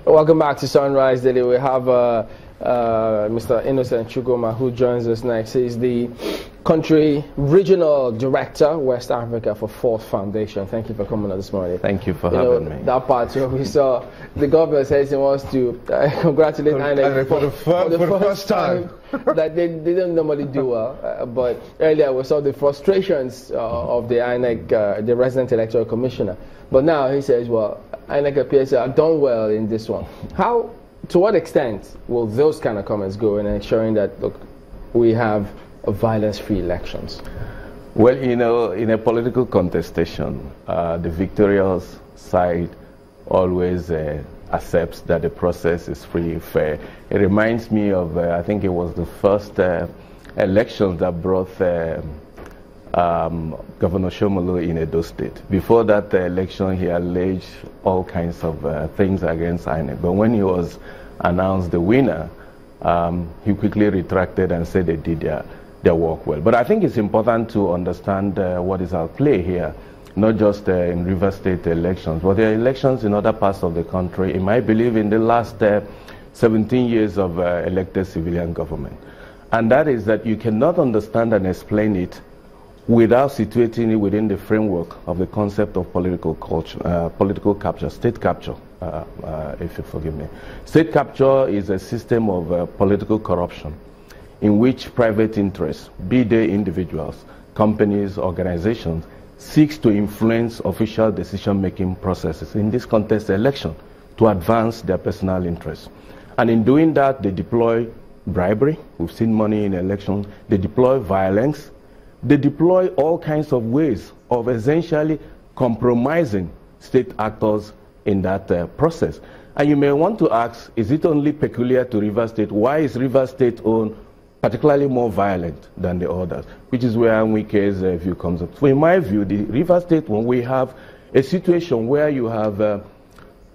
Welcome back to Sunrise Daily. We have Mr. Innocent Chukwuma, who joins us next. He's the country regional director, West Africa for Force Foundation. Thank you for coming on this morning. Thank you for having me. That part where we saw the government says he wants to congratulate INEC for the first time. That they didn't normally do well, but earlier we saw the frustrations of the INEC, the resident electoral commissioner. But now he says, well, INEC appears to have done well in this one. To what extent will those kind of comments go in ensuring that, look, we have a violence-free elections? Well, you know, in a political contestation, the victorious side always accepts that the process is free and fair. It reminds me of, I think it was the first election that brought Governor Shomolu in Edo State. Before that election, he alleged all kinds of things against INEC. But when he was announced the winner, he quickly retracted and said they did their work well. But I think it's important to understand what is at play here, not just in River State elections, but the elections in other parts of the country. In my belief, in the last 17 years of elected civilian government. And that is that you cannot understand and explain it without situating it within the framework of the concept of political culture, political capture, state capture, if you forgive me. State capture is a system of political corruption in which private interests, be they individuals, companies, organizations, seeks to influence official decision-making processes, in this context, election, to advance their personal interests. And in doing that, they deploy bribery. We've seen money in elections. They deploy violence. They deploy all kinds of ways of essentially compromising state actors in that process. And you may want to ask, is it only peculiar to River State? Why is River State own particularly more violent than the others? Which is where Nwike's view comes up. So in my view, the River State, when we have a situation where you have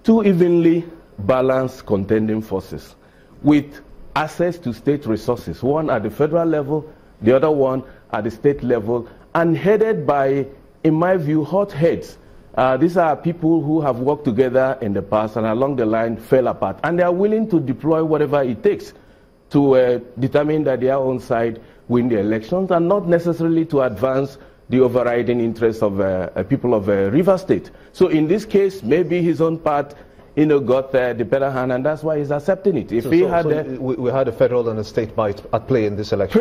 two evenly balanced contending forces with access to state resources, one at the federal level, the other one at the state level, and headed by, in my view, hot heads. These are people who have worked together in the past and along the line fell apart. And they are willing to deploy whatever it takes to determine that their own side win the elections and not necessarily to advance the overriding interests of people of River State. So in this case, maybe his own part got the better hand, and that's why he's accepting it. If we had a federal and a state might at play in this election.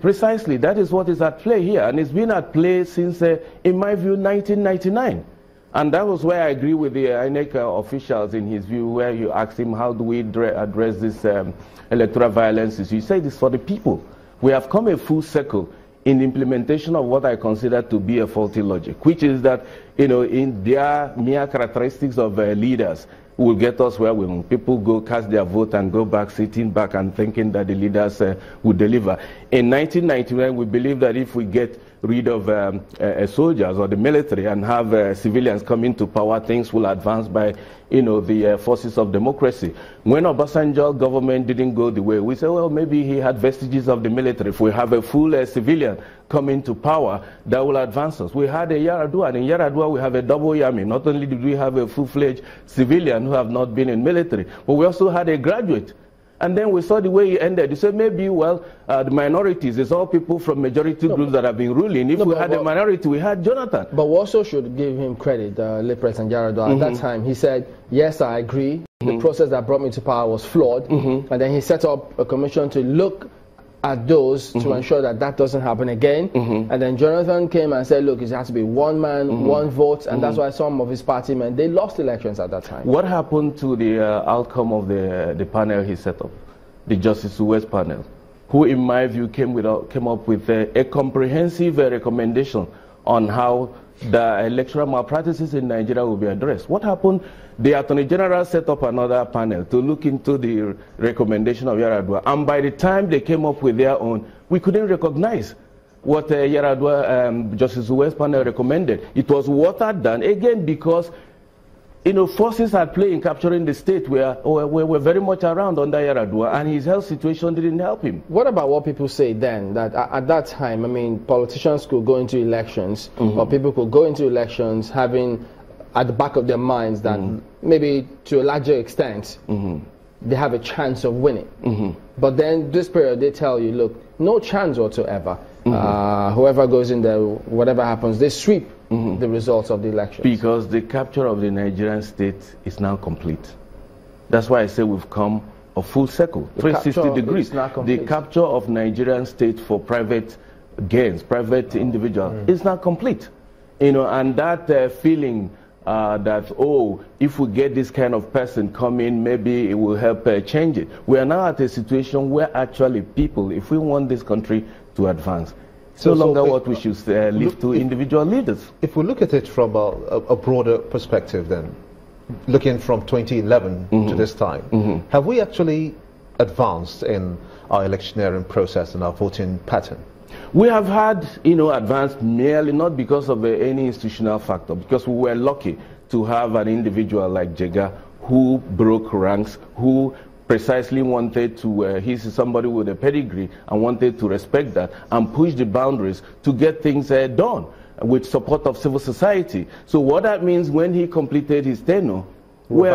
Precisely. That is what is at play here, and it's been at play since, in my view, 1999. And that was where I agree with the INEC officials in his view, where you asked him, how do we address this electoral violence issue? He said it's for the people. We have come a full circle in the implementation of what I consider to be a faulty logic, which is that, in their mere characteristics of leaders, will get us where we want. People go cast their vote and go back, sitting back and thinking that the leaders will deliver. In 1999, we believe that if we get rid of soldiers or the military and have civilians come into power, things will advance by, the forces of democracy. When Obasanjo's government didn't go the way, we said, well, maybe he had vestiges of the military. If we have a full civilian come into power, that will advance us. We had a Yaradua, and in Yaradua we have a double Yami. Not only did we have a full-fledged civilian who have not been in military, but we also had a graduate. And then we saw the way he ended. He said, maybe, well, the minorities, it's all people from majority groups that have been ruling. If we had a minority, we had Jonathan. But we also should give him credit, late President Yaradua. At that time, he said, yes, I agree. The process that brought me to power was flawed. And then he set up a commission to look at those to ensure that that doesn't happen again. And then Jonathan came and said, look, it has to be one man, one vote, and that's why some of his party men, they lost elections at that time. What happened to the outcome of the panel he set up, the Justice West panel, who in my view came up with a comprehensive recommendation on how the electoral malpractices in Nigeria will be addressed? What happened? The Attorney General set up another panel to look into the recommendation of Yaradua, and by the time they came up with their own, we couldn't recognize what Yaradua Justice West panel recommended. It was watered down, again, because forces at play in capturing the state were very much around under Yaradua, and his health situation didn't help him. What about what people say then, that at that time, I mean, politicians could go into elections, or people could go into elections having at the back of their minds that maybe to a larger extent they have a chance of winning. But then this period they tell you, look, no chance whatsoever. Whoever goes in there, whatever happens, they sweep the results of the election. Because the capture of the Nigerian state is now complete. That's why I say we've come a full circle, 360 degrees. The capture of Nigerian state for private gains, private individuals, is not complete. You know, and that feeling that, oh, if we get this kind of person come in, maybe it will help change it. We are now at a situation where actually people, if we want this country to advance, it's no longer what we should leave to individual leaders. If we look at it from a broader perspective then, looking from 2011 to this time, have we actually advanced in our electioneering process and our voting pattern? We have had, you know, advanced merely not because of any institutional factor, because we were lucky to have an individual like Jega who broke ranks, who precisely wanted to, he's somebody with a pedigree and wanted to respect that and push the boundaries to get things done with support of civil society. So what that means when he completed his tenure, we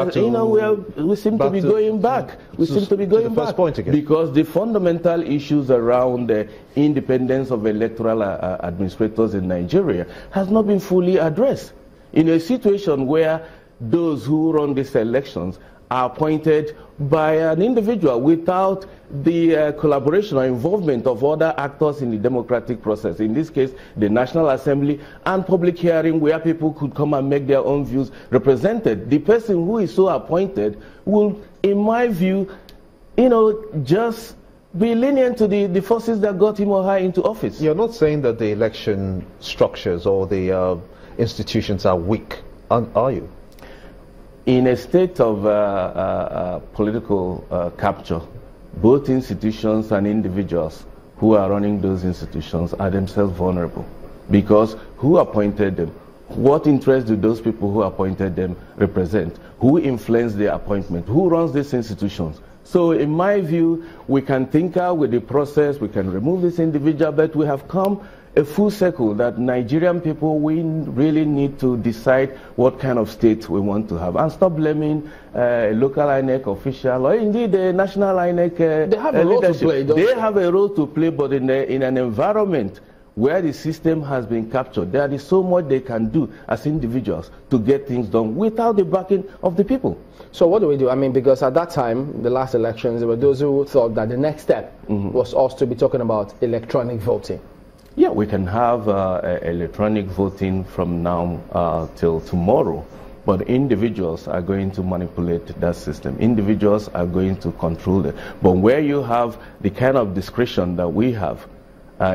seem to be going back. We seem to be going back because the fundamental issues around the independence of electoral administrators in Nigeria has not been fully addressed. In a situation where those who run these elections are appointed by an individual without the collaboration or involvement of other actors in the democratic process, in this case the National Assembly, and public hearing where people could come and make their own views represented. The person who is so appointed will, in my view, you know, just be lenient to the forces that got him or her into office. You're not saying that the election structures or the institutions are weak, are you? In a state of political capture, both institutions and individuals who are running those institutions are themselves vulnerable. Because who appointed them? What interests do those people who appointed them represent? Who influenced their appointment? Who runs these institutions? So in my view, we can tinker with the process, we can remove this individual, but we have come a full circle that Nigerian people, we really need to decide what kind of state we want to have and stop blaming a local INEC official or indeed the national INEC they have a role to play. They have a role to play, but in an environment where the system has been captured, there is so much they can do as individuals to get things done without the backing of the people. So what do we do? I mean, because at that time, the last elections, there were those who thought that the next step was us to be talking about electronic voting. Yeah, we can have electronic voting from now till tomorrow, but individuals are going to manipulate that system. Individuals are going to control it. But where you have the kind of discretion that we have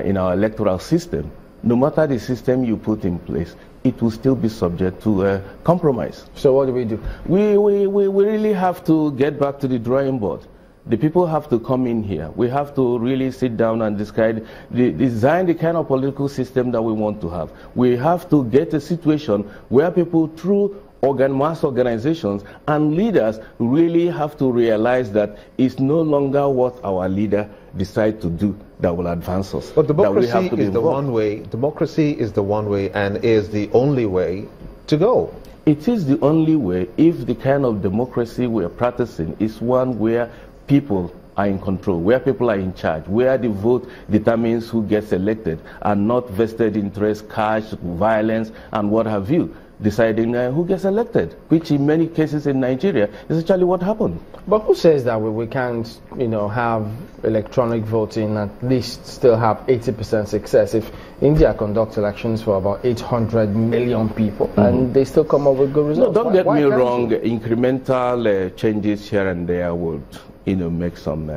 in our electoral system, no matter the system you put in place, it will still be subject to compromise. So what do we do? We really have to get back to the drawing board. The people have to come in here. We have to really sit down and design the kind of political system that we want to have. We have to get a situation where people through mass organizations and leaders really have to realize that it's no longer what our leader decide to do that will advance us. But democracy is the one way. Democracy is the one way and is the only way to go. It is the only way if the kind of democracy we are practicing is one where people are in control, where people are in charge, where the vote determines who gets elected, and not vested interest, cash, violence, and what have you, deciding who gets elected, which in many cases in Nigeria is actually what happened. But who says that we can't, you know, have electronic voting at least still have 80% success? If India conducts elections for about 800 million people and they still come up with good results. No, don't get me wrong, incremental changes here and there would, you know, make some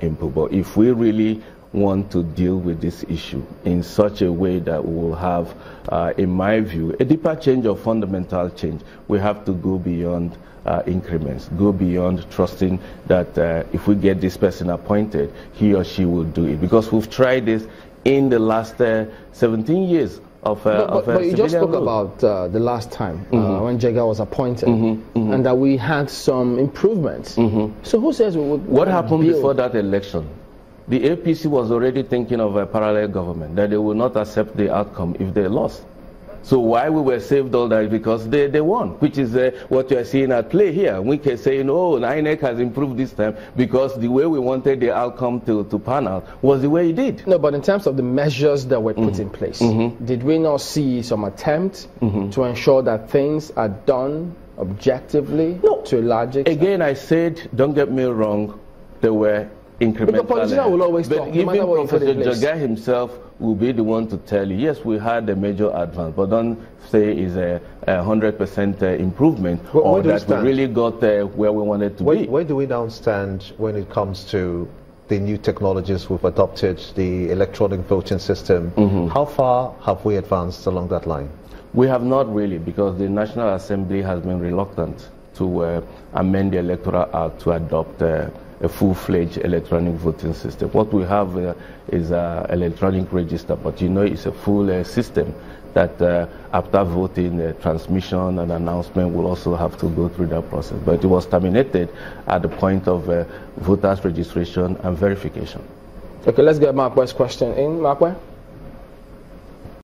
input. But if we really want to deal with this issue in such a way that we will have, in my view, a deeper change or fundamental change, we have to go beyond increments, go beyond trusting that if we get this person appointed, he or she will do it. Because we've tried this in the last 17 years of but you just spoke about the last time when Jega was appointed and that we had some improvements. So who says we would... What happened before that election? The APC was already thinking of a parallel government, that they will not accept the outcome if they lost. So why we were saved all that? Because they won, which is what you are seeing at play here. We can say, oh, INEC has improved this time because the way we wanted the outcome to pan out was the way it did. No, but in terms of the measures that were put in place, did we not see some attempt to ensure that things are done objectively to a large extent? Again, I said, don't get me wrong, there were incremental. Because politicians will always talk, no matter what you put in place. Professor Jaga himself will be the one to tell you, yes, we had a major advance, but don't say it's a 100% improvement, or that we really got where we wanted to be. Where do we now stand when it comes to the new technologies we've adopted, the electronic voting system? How far have we advanced along that line? We have not really, because the National Assembly has been reluctant to amend the Electoral Act to adopt a full-fledged electronic voting system. What we have is an electronic register, but you know it's a full system that after voting, transmission and announcement will also have to go through that process. But it was terminated at the point of voters registration and verification. Okay, let's get Markwe's question in. Markwe?